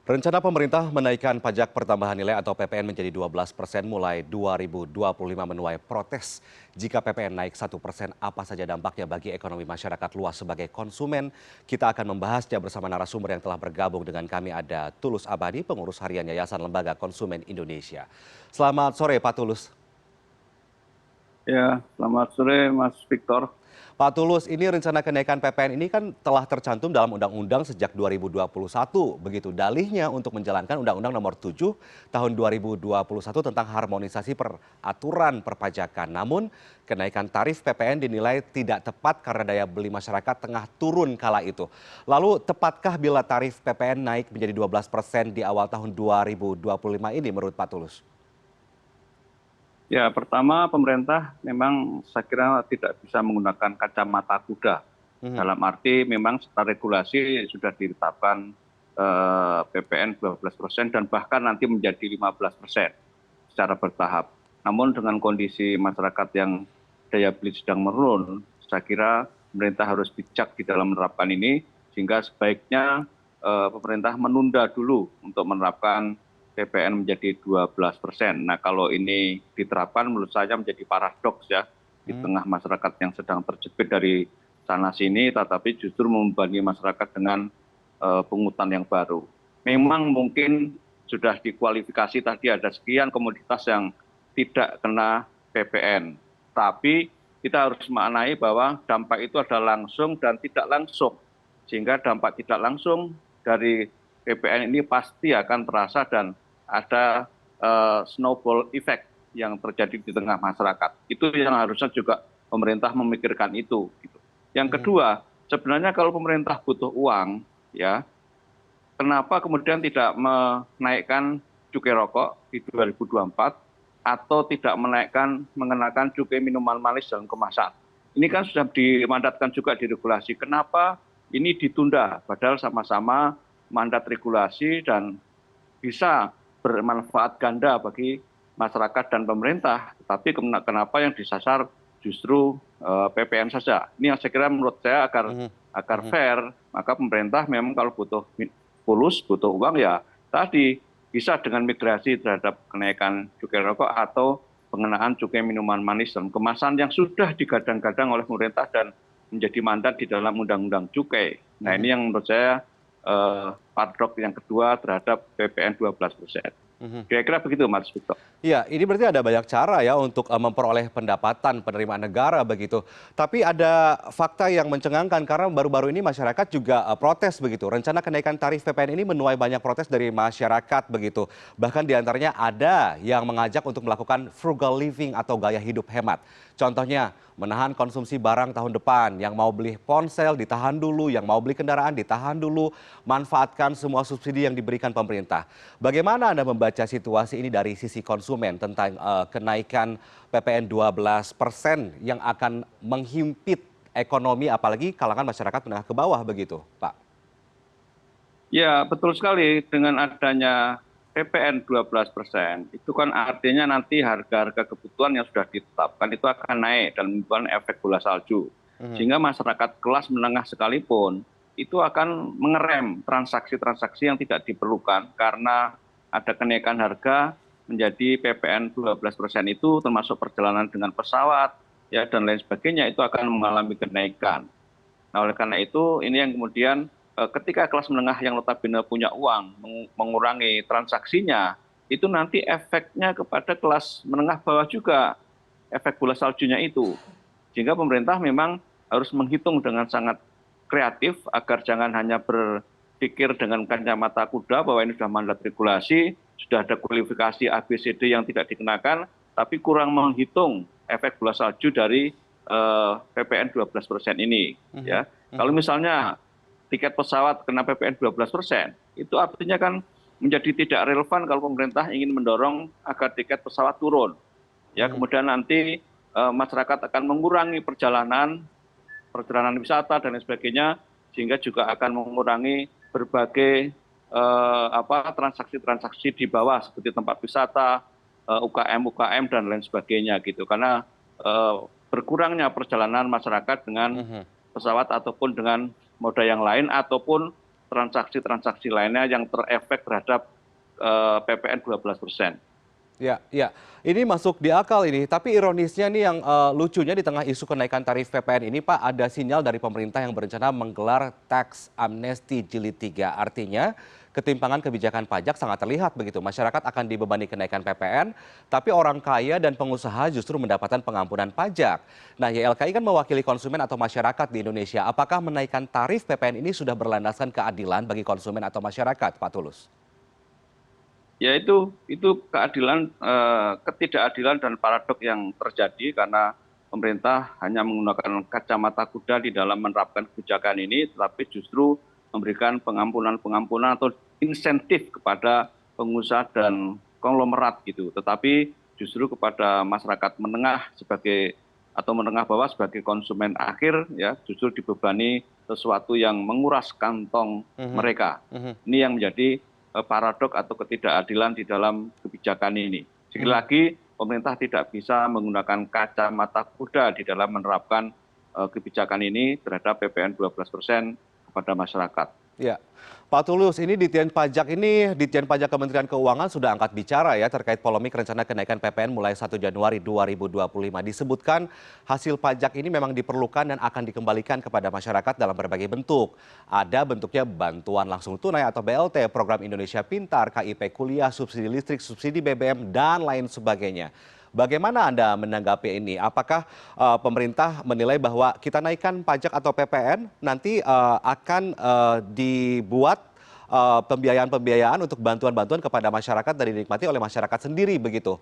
Rencana pemerintah menaikkan pajak pertambahan nilai atau PPN menjadi 12% mulai 2025 menuai protes. Jika PPN naik 1%, apa saja dampaknya bagi ekonomi masyarakat luas sebagai konsumen? Kita akan membahasnya bersama narasumber yang telah bergabung dengan kami. Ada Tulus Abadi, pengurus harian Yayasan Lembaga Konsumen Indonesia. Selamat sore Pak Tulus. Ya, selamat sore Mas Victor. Pak Tulus, ini rencana kenaikan PPN ini kan telah tercantum dalam undang-undang sejak 2021. Begitu dalihnya untuk menjalankan Undang-Undang Nomor 7 Tahun 2021 tentang harmonisasi peraturan perpajakan. Namun, kenaikan tarif PPN dinilai tidak tepat karena daya beli masyarakat tengah turun kala itu. Lalu, tepatkah bila tarif PPN naik menjadi 12% di awal tahun 2025 ini menurut Pak Tulus? Ya, pertama pemerintah memang saya kira tidak bisa menggunakan kacamata kuda. Dalam arti memang secara regulasi sudah ditetapkan PPN 12% dan bahkan nanti menjadi 15% secara bertahap. Namun dengan kondisi masyarakat yang daya beli sedang menurun, saya kira pemerintah harus bijak di dalam menerapkan ini sehingga sebaiknya pemerintah menunda dulu untuk menerapkan PPN menjadi 12%. Nah, kalau ini diterapkan menurut saya menjadi paradoks ya di tengah masyarakat yang sedang terjepit dari sana sini, tetapi justru membebani masyarakat dengan pungutan yang baru. Memang mungkin sudah dikualifikasi tadi ada sekian komoditas yang tidak kena PPN, tapi kita harus maknai bahwa dampak itu ada langsung dan tidak langsung, sehingga dampak tidak langsung dari PPN ini pasti akan terasa dan ada snowball effect yang terjadi di tengah masyarakat. Itu yang harusnya juga pemerintah memikirkan itu. Yang kedua, sebenarnya kalau pemerintah butuh uang, ya, kenapa kemudian tidak menaikkan cukai rokok di 2024 atau tidak mengenakan cukai minuman manis dalam kemasan? Ini kan sudah dimandatkan juga di regulasi. Kenapa ini ditunda? Padahal sama-sama mandat regulasi dan bisa bermanfaat ganda bagi masyarakat dan pemerintah, tapi kenapa yang disasar justru PPN saja? Ini yang saya kira menurut saya agar fair, maka pemerintah memang kalau butuh pulus, butuh uang ya tadi bisa dengan migrasi terhadap kenaikan cukai rokok atau pengenaan cukai minuman manis dalam kemasan yang sudah digadang-gadang oleh pemerintah dan menjadi mandat di dalam undang-undang cukai. Nah, ini yang menurut saya padlock yang kedua terhadap PPN 12%. Kira-kira begitu Mas Victor. Ya, ini berarti ada banyak cara ya untuk memperoleh pendapatan penerimaan negara begitu. Tapi ada fakta yang mencengangkan karena baru-baru ini masyarakat juga protes begitu. Rencana kenaikan tarif PPN ini menuai banyak protes dari masyarakat begitu. Bahkan diantaranya ada yang mengajak untuk melakukan frugal living atau gaya hidup hemat. Contohnya menahan konsumsi barang tahun depan, yang mau beli ponsel ditahan dulu, yang mau beli kendaraan ditahan dulu, manfaatkan semua subsidi yang diberikan pemerintah. Bagaimana Anda membaca situasi ini dari sisi konsumen tentang kenaikan PPN 12% yang akan menghimpit ekonomi apalagi kalangan masyarakat menengah ke bawah begitu, Pak? Ya, betul sekali dengan adanya PPN 12%, itu kan artinya nanti harga-harga kebutuhan yang sudah ditetapkan itu akan naik dan menimbulkan efek bola salju. Sehingga masyarakat kelas menengah sekalipun itu akan mengerem transaksi-transaksi yang tidak diperlukan karena ada kenaikan harga menjadi PPN 12% itu termasuk perjalanan dengan pesawat ya dan lain sebagainya itu akan mengalami kenaikan. Nah, oleh karena itu ini yang kemudian ketika kelas menengah yang notabene punya uang mengurangi transaksinya, itu nanti efeknya kepada kelas menengah bawah juga, efek bola saljunya itu. Sehingga pemerintah memang harus menghitung dengan sangat kreatif agar jangan hanya berpikir dengan kacamata kuda bahwa ini sudah mandat regulasi, sudah ada kualifikasi ABCD yang tidak dikenakan, tapi kurang menghitung efek bola salju dari PPN 12% ini. Ya. Kalau misalnya tiket pesawat kena PPN 12%, itu artinya kan menjadi tidak relevan kalau pemerintah ingin mendorong agar tiket pesawat turun. Ya, kemudian nanti masyarakat akan mengurangi perjalanan wisata dan lain sebagainya, sehingga juga akan mengurangi berbagai transaksi-transaksi di bawah seperti tempat wisata, UKM dan lain sebagainya gitu. Karena berkurangnya perjalanan masyarakat dengan pesawat ataupun dengan moda yang lain ataupun transaksi-transaksi lainnya yang terefek terhadap PPN 12%. Ya, ya. Ini masuk di akal ini. Tapi ironisnya nih yang lucunya di tengah isu kenaikan tarif PPN ini, Pak, ada sinyal dari pemerintah yang berencana menggelar tax amnesty jilid 3. Artinya ketimpangan kebijakan pajak sangat terlihat begitu. Masyarakat akan dibebani kenaikan PPN, tapi orang kaya dan pengusaha justru mendapatkan pengampunan pajak. Nah, YLKI kan mewakili konsumen atau masyarakat di Indonesia. Apakah menaikkan tarif PPN ini sudah berlandaskan keadilan bagi konsumen atau masyarakat, Pak Tulus? Ya itu ketidakadilan dan paradok yang terjadi karena pemerintah hanya menggunakan kacamata kuda di dalam menerapkan kebijakan ini, tetapi justru memberikan pengampunan-pengampunan atau insentif kepada pengusaha dan konglomerat gitu. Tetapi justru kepada masyarakat menengah atau menengah bawah sebagai konsumen akhir ya justru dibebani sesuatu yang menguras kantong mereka. Ini yang menjadi paradok atau ketidakadilan di dalam kebijakan ini. Sekali lagi, pemerintah tidak bisa menggunakan kacamata kuda di dalam menerapkan kebijakan ini terhadap PPN 12% kepada masyarakat. Ya, Pak Tulus, ini Ditjen Pajak Kementerian Keuangan sudah angkat bicara ya terkait polemik rencana kenaikan PPN mulai 1 Januari 2025. Disebutkan hasil pajak ini memang diperlukan dan akan dikembalikan kepada masyarakat dalam berbagai bentuk. Ada bentuknya bantuan langsung tunai atau BLT, program Indonesia Pintar, KIP Kuliah, subsidi listrik, subsidi BBM, dan lain sebagainya. Bagaimana Anda menanggapi ini? Apakah pemerintah menilai bahwa kita naikkan pajak atau PPN nanti akan dibuat pembiayaan-pembiayaan untuk bantuan-bantuan kepada masyarakat dan dinikmati oleh masyarakat sendiri begitu?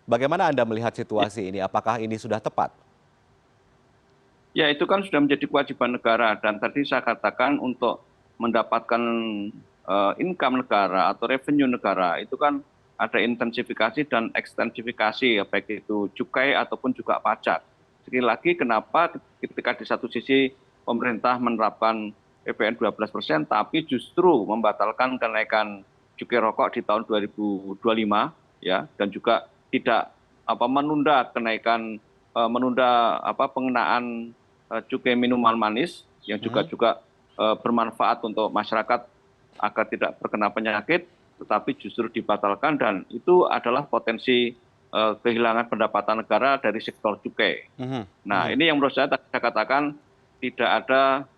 Bagaimana Anda melihat situasi ini? Apakah ini sudah tepat? Ya itu kan sudah menjadi kewajiban negara dan tadi saya katakan untuk mendapatkan income negara atau revenue negara itu kan ada intensifikasi dan ekstensifikasi ya baik itu cukai ataupun juga pajak. Sekali lagi kenapa ketika di satu sisi pemerintah menerapkan PPN 12% tapi justru membatalkan kenaikan cukai rokok di tahun 2025 ya dan juga tidak menunda pengenaan cukai minuman manis yang juga bermanfaat untuk masyarakat agar tidak terkena penyakit tetapi justru dibatalkan dan itu adalah potensi kehilangan pendapatan negara dari sektor cukai. Nah ini yang menurut saya katakan tidak ada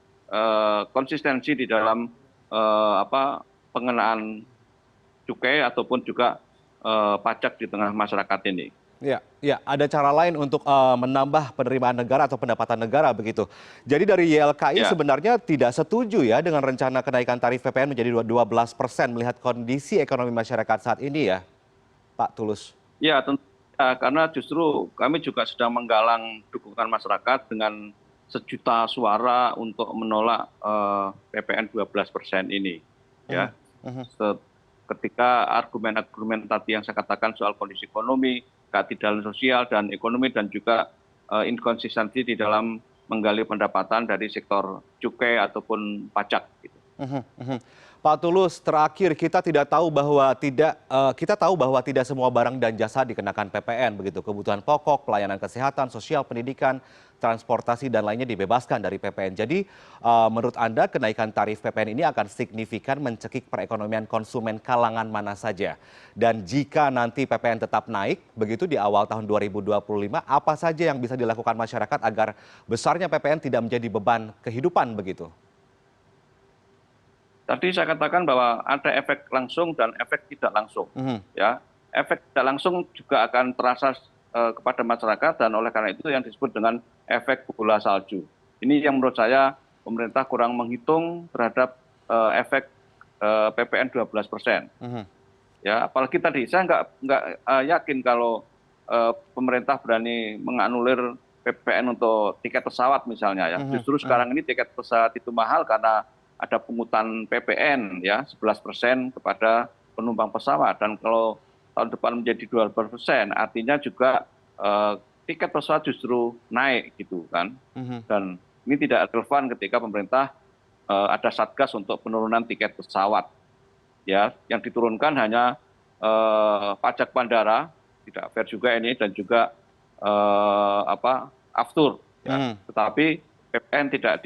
konsistensi di dalam pengenaan cukai ataupun juga pajak di tengah masyarakat ini. Ya, ya, ada cara lain untuk menambah penerimaan negara atau pendapatan negara begitu. Jadi dari YLKI sebenarnya tidak setuju ya dengan rencana kenaikan tarif PPN menjadi 12% melihat kondisi ekonomi masyarakat saat ini ya, Pak Tulus. Ya, tentu karena justru kami juga sedang menggalang dukungan masyarakat dengan 1 juta suara untuk menolak PPN 12% ini. Ya, ketika argumen-argumen tadi yang saya katakan soal kondisi ekonomi, keadilan sosial dan ekonomi dan juga inkonsistensi di dalam menggali pendapatan dari sektor cukai ataupun pajak. Gitu. Pak Tulus, terakhir kita tahu bahwa tidak semua barang dan jasa dikenakan PPN begitu. Kebutuhan pokok, pelayanan kesehatan, sosial, pendidikan, transportasi dan lainnya dibebaskan dari PPN. Jadi menurut Anda kenaikan tarif PPN ini akan signifikan mencekik perekonomian konsumen kalangan mana saja. Dan jika nanti PPN tetap naik begitu di awal tahun 2025, apa saja yang bisa dilakukan masyarakat agar besarnya PPN tidak menjadi beban kehidupan begitu? Tadi saya katakan bahwa ada efek langsung dan efek tidak langsung. Ya, efek tidak langsung juga akan terasa kepada masyarakat dan oleh karena itu yang disebut dengan efek bola salju. Ini yang menurut saya pemerintah kurang menghitung terhadap efek PPN 12%. Ya, apalagi tadi saya nggak yakin kalau pemerintah berani menganulir PPN untuk tiket pesawat misalnya ya. Justru sekarang ini tiket pesawat itu mahal karena ada pungutan PPN ya 11% kepada penumpang pesawat dan kalau tahun depan menjadi 12% artinya juga tiket pesawat justru naik gitu kan dan ini tidak relevan ketika pemerintah ada satgas untuk penurunan tiket pesawat ya yang diturunkan hanya pajak bandara tidak fair juga ini dan juga aftur ya. Tetapi PPN tidak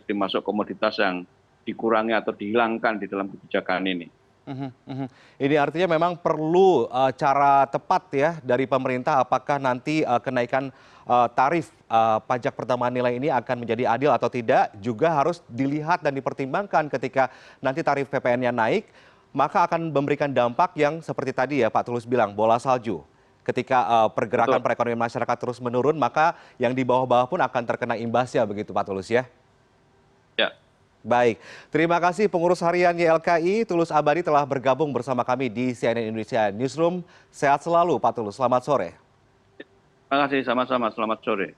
dimasuk komoditas yang dikurangi atau dihilangkan di dalam kebijakan ini. Mhm, mhm. Ini artinya memang perlu cara tepat ya dari pemerintah apakah nanti kenaikan tarif pajak pertambahan nilai ini akan menjadi adil atau tidak juga harus dilihat dan dipertimbangkan ketika nanti tarif PPN-nya naik, maka akan memberikan dampak yang seperti tadi ya Pak Tulus bilang, bola salju. Ketika pergerakan Betul. perekonomian masyarakat terus menurun, maka yang di bawah-bawah pun akan terkena imbasnya begitu Pak Tulus ya. Ya. Baik, terima kasih pengurus harian YLKI Tulus Abadi telah bergabung bersama kami di CNN Indonesia Newsroom. Sehat selalu Pak Tulus, selamat sore. Terima kasih, sama-sama. Selamat sore.